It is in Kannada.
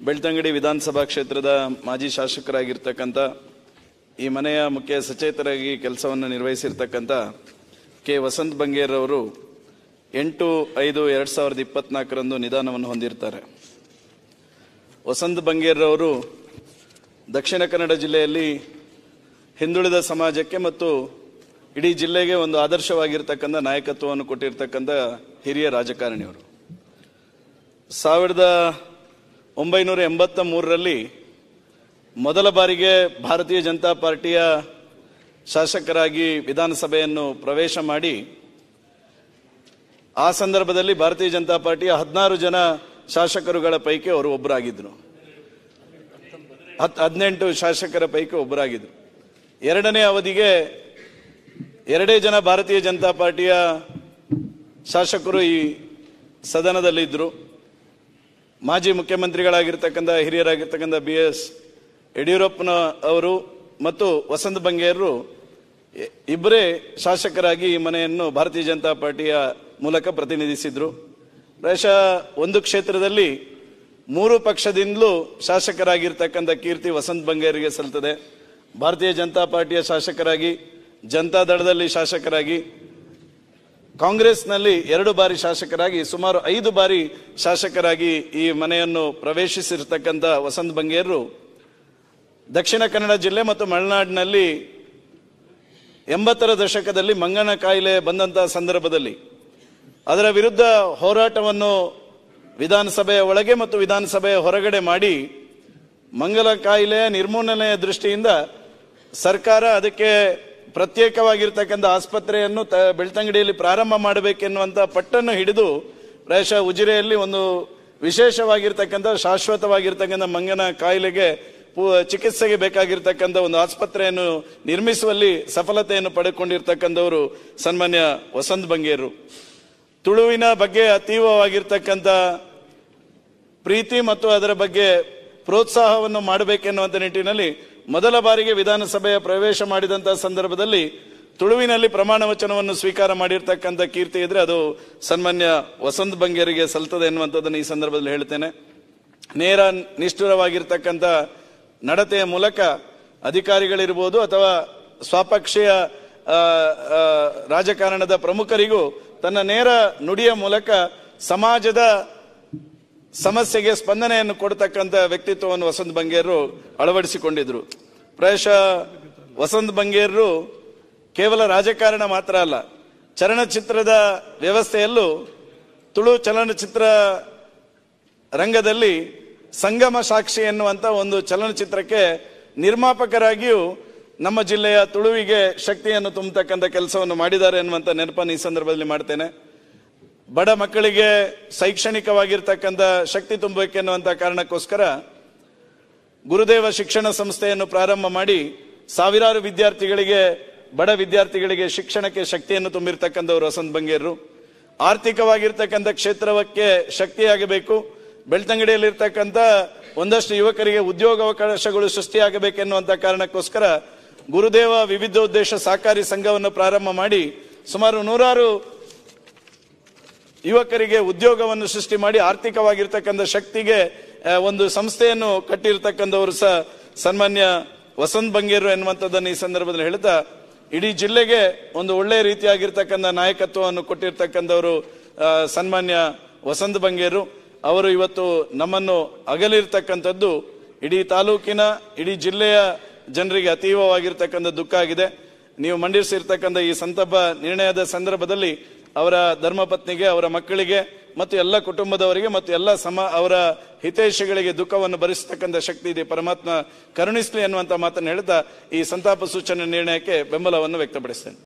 ಬೆಳ್ತಂಗಡಿ ವಿಧಾನಸಭಾ ಕ್ಷೇತ್ರದ ಮಾಜಿ ಶಾಸಕರಾಗಿರ್ತಕ್ಕಂಥ ಈ ಮನೆಯ ಮುಖ್ಯ ಸಚೇತರಾಗಿ ಕೆಲಸವನ್ನು ನಿರ್ವಹಿಸಿರ್ತಕ್ಕಂಥ ಕೆ ವಸಂತ್ ಬಂಗೇರ್ ಅವರು 8/5/2024 ನಿಧನವನ್ನು ಹೊಂದಿರ್ತಾರೆ. ವಸಂತ್ ಬಂಗೇರ್ ಅವರು ದಕ್ಷಿಣ ಕನ್ನಡ ಜಿಲ್ಲೆಯಲ್ಲಿ ಹಿಂದುಳಿದ ಸಮಾಜಕ್ಕೆ ಮತ್ತು ಇಡೀ ಜಿಲ್ಲೆಗೆ ಒಂದು ಆದರ್ಶವಾಗಿರ್ತಕ್ಕಂಥ ನಾಯಕತ್ವವನ್ನು ಕೊಟ್ಟಿರ್ತಕ್ಕಂಥ ಹಿರಿಯ ರಾಜಕಾರಣಿಯವರು. 1983ರಲ್ಲಿ ಮೊದಲ ಬಾರಿಗೆ ಭಾರತೀಯ ಜನತಾ ಪಾರ್ಟಿಯ ಶಾಸಕರಾಗಿ ವಿಧಾನಸಭೆಯನ್ನು ಪ್ರವೇಶ ಮಾಡಿ ಆ ಸಂದರ್ಭದಲ್ಲಿ ಭಾರತೀಯ ಜನತಾ ಪಾರ್ಟಿಯ 16 ಜನ ಶಾಸಕರುಗಳ ಪೈಕಿ ಅವರು ಒಬ್ಬರಾಗಿದ್ದರು. 18 ಶಾಸಕರ ಪೈಕಿ ಒಬ್ಬರಾಗಿದ್ದರು. ಎರಡನೇ ಅವಧಿಗೆ 2 ಜನ ಭಾರತೀಯ ಜನತಾ ಪಾರ್ಟಿಯ ಶಾಸಕರು ಈ ಸದನದಲ್ಲಿದ್ದರು. ಮಾಜಿ ಮುಖ್ಯಮಂತ್ರಿಗಳಾಗಿರ್ತಕ್ಕಂಥ ಹಿರಿಯರಾಗಿರ್ತಕ್ಕಂಥ BS ಯಡಿಯೂರಪ್ಪನ ಅವರು ಮತ್ತು ವಸಂತ್ ಬಂಗೇರರು ಇಬ್ಬರೇ ಶಾಸಕರಾಗಿ ಈ ಮನೆಯನ್ನು ಭಾರತೀಯ ಜನತಾ ಪಾರ್ಟಿಯ ಮೂಲಕ ಪ್ರತಿನಿಧಿಸಿದ್ರು. ಪ್ರಾಯಶಃ ಒಂದು ಕ್ಷೇತ್ರದಲ್ಲಿ 3 ಪಕ್ಷದಿಂದಲೂ ಶಾಸಕರಾಗಿರ್ತಕ್ಕಂಥ ಕೀರ್ತಿ ವಸಂತ್ ಬಂಗೇರಿಗೆ ಸಲ್ತದೆ. ಭಾರತೀಯ ಜನತಾ ಪಾರ್ಟಿಯ ಶಾಸಕರಾಗಿ, ಜನತಾ ದಳದಲ್ಲಿ ಶಾಸಕರಾಗಿ, ಕಾಂಗ್ರೆಸ್ನಲ್ಲಿ 2 ಬಾರಿ ಶಾಸಕರಾಗಿ, ಸುಮಾರು 5 ಬಾರಿ ಶಾಸಕರಾಗಿ ಈ ಮನೆಯನ್ನು ಪ್ರವೇಶಿಸಿರ್ತಕ್ಕಂಥ ವಸಂತ್ ಬಂಗೇರರು ದಕ್ಷಿಣ ಕನ್ನಡ ಜಿಲ್ಲೆ ಮತ್ತು ಮಲೆನಾಡಿನಲ್ಲಿ 80ರ ದಶಕದಲ್ಲಿ ಮಂಗನ ಕಾಯಿಲೆ ಬಂದಂತಹ ಸಂದರ್ಭದಲ್ಲಿ ಅದರ ವಿರುದ್ಧ ಹೋರಾಟವನ್ನು ವಿಧಾನಸಭೆಯ ಒಳಗೆ ಮತ್ತು ವಿಧಾನಸಭೆಯ ಹೊರಗಡೆ ಮಾಡಿ ಮಂಗನ ಕಾಯಿಲೆ ನಿರ್ಮೂಲನೆಯ ದೃಷ್ಟಿಯಿಂದ ಸರ್ಕಾರ ಅದಕ್ಕೆ ಪ್ರತ್ಯೇಕವಾಗಿರ್ತಕ್ಕಂಥ ಆಸ್ಪತ್ರೆಯನ್ನು ಬೆಳ್ತಂಗಡಿಯಲ್ಲಿ ಪ್ರಾರಂಭ ಮಾಡಬೇಕೆನ್ನುವಂಥ ಪಟ್ಟನ್ನು ಹಿಡಿದು ಪ್ರಾಯಶಃ ಉಜಿರೆಯಲ್ಲಿ ಒಂದು ವಿಶೇಷವಾಗಿರ್ತಕ್ಕಂಥ ಶಾಶ್ವತವಾಗಿರ್ತಕ್ಕಂಥ ಮಂಗನ ಕಾಯಿಲೆಗೆ ಚಿಕಿತ್ಸೆಗೆ ಬೇಕಾಗಿರ್ತಕ್ಕಂಥ ಒಂದು ಆಸ್ಪತ್ರೆಯನ್ನು ನಿರ್ಮಿಸುವಲ್ಲಿ ಸಫಲತೆಯನ್ನು ಪಡೆದುಕೊಂಡಿರ್ತಕ್ಕಂಥವರು ಸನ್ಮಾನ್ಯ ವಸಂತ್ ಬಂಗೇರರು. ತುಳುವಿನ ಬಗ್ಗೆ ಅತೀವವಾಗಿರ್ತಕ್ಕಂಥ ಪ್ರೀತಿ ಮತ್ತು ಅದರ ಬಗ್ಗೆ ಪ್ರೋತ್ಸಾಹವನ್ನು ಮಾಡಬೇಕೆನ್ನುವಂಥ ನಿಟ್ಟಿನಲ್ಲಿ ಮೊದಲ ಬಾರಿಗೆ ವಿಧಾನಸಭೆಯ ಪ್ರವೇಶ ಮಾಡಿದಂತಹ ಸಂದರ್ಭದಲ್ಲಿ ತುಳುವಿನಲ್ಲಿ ಪ್ರಮಾಣ ವಚನವನ್ನು ಸ್ವೀಕಾರ ಮಾಡಿರ್ತಕ್ಕಂಥ ಕೀರ್ತಿ ಇದ್ರೆ ಅದು ಸನ್ಮಾನ್ಯ ವಸಂತ್ ಬಂಗೇರಿಗೆ ಸಲ್ತದೆ ಎನ್ನುವಂಥದ್ದನ್ನು ಈ ಸಂದರ್ಭದಲ್ಲಿ ಹೇಳ್ತೇನೆ. ನೇರ ನಿಷ್ಠುರವಾಗಿರ್ತಕ್ಕಂಥ ನಡತೆಯ ಮೂಲಕ ಅಧಿಕಾರಿಗಳಿರ್ಬೋದು ಅಥವಾ ಸ್ವಪಕ್ಷೀಯ ರಾಜಕಾರಣದ ಪ್ರಮುಖರಿಗೂ ತನ್ನ ನೇರ ನುಡಿಯ ಮೂಲಕ ಸಮಾಜದ ಸಮಸ್ಯೆಗೆ ಸ್ಪಂದನೆಯನ್ನು ಕೊಡ್ತಕ್ಕಂಥ ವ್ಯಕ್ತಿತ್ವವನ್ನು ವಸಂತ್ ಬಂಗೇರರು ಅಳವಡಿಸಿಕೊಂಡಿದ್ರು. ಪ್ರಾಯಶಃ ವಸಂತ್ ಬಂಗೇರರು ಕೇವಲ ರಾಜಕಾರಣ ಮಾತ್ರ ಅಲ್ಲ, ಚಲನಚಿತ್ರದ ವ್ಯವಸ್ಥೆಯಲ್ಲೂ ತುಳು ಚಲನಚಿತ್ರ ರಂಗದಲ್ಲಿ ಸಂಗಮ ಸಾಕ್ಷಿ ಎನ್ನುವಂತ ಒಂದು ಚಲನಚಿತ್ರಕ್ಕೆ ನಿರ್ಮಾಪಕರಾಗಿಯೂ ನಮ್ಮ ಜಿಲ್ಲೆಯ ತುಳುವಿಗೆ ಶಕ್ತಿಯನ್ನು ತುಂಬತಕ್ಕಂಥ ಕೆಲಸವನ್ನು ಮಾಡಿದ್ದಾರೆ ಎನ್ನುವಂತ ನೆನಪನ್ನು ಈ ಸಂದರ್ಭದಲ್ಲಿ ಮಾಡ್ತೇನೆ. ಬಡ ಮಕ್ಕಳಿಗೆ ಶೈಕ್ಷಣಿಕವಾಗಿರ್ತಕ್ಕಂಥ ಶಕ್ತಿ ತುಂಬಬೇಕೆನ್ನುವಂತ ಕಾರಣಕ್ಕೋಸ್ಕರ ಗುರುದೇವ ಶಿಕ್ಷಣ ಸಂಸ್ಥೆಯನ್ನು ಪ್ರಾರಂಭ ಮಾಡಿ ಸಾವಿರಾರು ವಿದ್ಯಾರ್ಥಿಗಳಿಗೆ, ಬಡ ವಿದ್ಯಾರ್ಥಿಗಳಿಗೆ ಶಿಕ್ಷಣಕ್ಕೆ ಶಕ್ತಿಯನ್ನು ತುಂಬಿರ್ತಕ್ಕಂಥವ್ರು ವಸಂತ್ ಬಂಗೇರರು. ಆರ್ಥಿಕವಾಗಿರ್ತಕ್ಕಂಥ ಕ್ಷೇತ್ರಕ್ಕೆ ಶಕ್ತಿಯಾಗಬೇಕು, ಬೆಳ್ತಂಗಡಿಯಲ್ಲಿರ್ತಕ್ಕಂಥ ಒಂದಷ್ಟು ಯುವಕರಿಗೆ ಉದ್ಯೋಗಾವಕಾಶಗಳು ಸೃಷ್ಟಿಯಾಗಬೇಕೆನ್ನುವಂತ ಕಾರಣಕ್ಕೋಸ್ಕರ ಗುರುದೇವ ವಿವಿಧೋದ್ದೇಶ ಸಹಕಾರಿ ಸಂಘವನ್ನು ಪ್ರಾರಂಭ ಮಾಡಿ ಸುಮಾರು 100 ಯುವಕರಿಗೆ ಉದ್ಯೋಗವನ್ನು ಸೃಷ್ಟಿ ಮಾಡಿ ಆರ್ಥಿಕವಾಗಿರ್ತಕ್ಕಂಥ ಶಕ್ತಿಗೆ ಒಂದು ಸಂಸ್ಥೆಯನ್ನು ಕಟ್ಟಿರ್ತಕ್ಕಂಥವರು ಸನ್ಮಾನ್ಯ ವಸಂತ್ ಬಂಗೇರರು ಎನ್ನುವಂಥದ್ದನ್ನು ಈ ಸಂದರ್ಭದಲ್ಲಿ ಹೇಳ್ತಾ ಇಡೀ ಜಿಲ್ಲೆಗೆ ಒಂದು ಒಳ್ಳೆಯ ರೀತಿಯಾಗಿರ್ತಕ್ಕಂಥ ನಾಯಕತ್ವವನ್ನು ಕೊಟ್ಟಿರ್ತಕ್ಕಂಥವರು ಸನ್ಮಾನ್ಯ ವಸಂತ್ ಬಂಗೇರರು. ಅವರು ಇವತ್ತು ನಮ್ಮನ್ನು ಅಗಲಿರ್ತಕ್ಕಂಥದ್ದು ಇಡೀ ತಾಲೂಕಿನ, ಇಡೀ ಜಿಲ್ಲೆಯ ಜನರಿಗೆ ಅತೀವವಾಗಿರ್ತಕ್ಕಂಥ ದುಃಖ ಆಗಿದೆ. ನೀವು ಮಂಡಿಸಿರ್ತಕ್ಕಂಥ ಈ ಸಂತಾಪ ನಿರ್ಣಯದ ಸಂದರ್ಭದಲ್ಲಿ ಅವರ ಧರ್ಮಪತ್ನಿಗೆ, ಅವರ ಮಕ್ಕಳಿಗೆ ಮತ್ತು ಎಲ್ಲ ಕುಟುಂಬದವರಿಗೆ ಮತ್ತು ಎಲ್ಲ ಅವರ ಹಿತೈಷಿಗಳಿಗೆ ದುಃಖವನ್ನು ಭರಿಸತಕ್ಕಂಥ ಶಕ್ತಿ ಇದೆ, ಪರಮಾತ್ಮ ಕರುಣಿಸಲಿ ಎನ್ನುವಂತ ಮಾತನ್ನು ಹೇಳ್ತಾ ಈ ಸಂತಾಪ ಸೂಚನೆ ನಿರ್ಣಯಕ್ಕೆ ಬೆಂಬಲವನ್ನು ವ್ಯಕ್ತಪಡಿಸ್ತೇನೆ.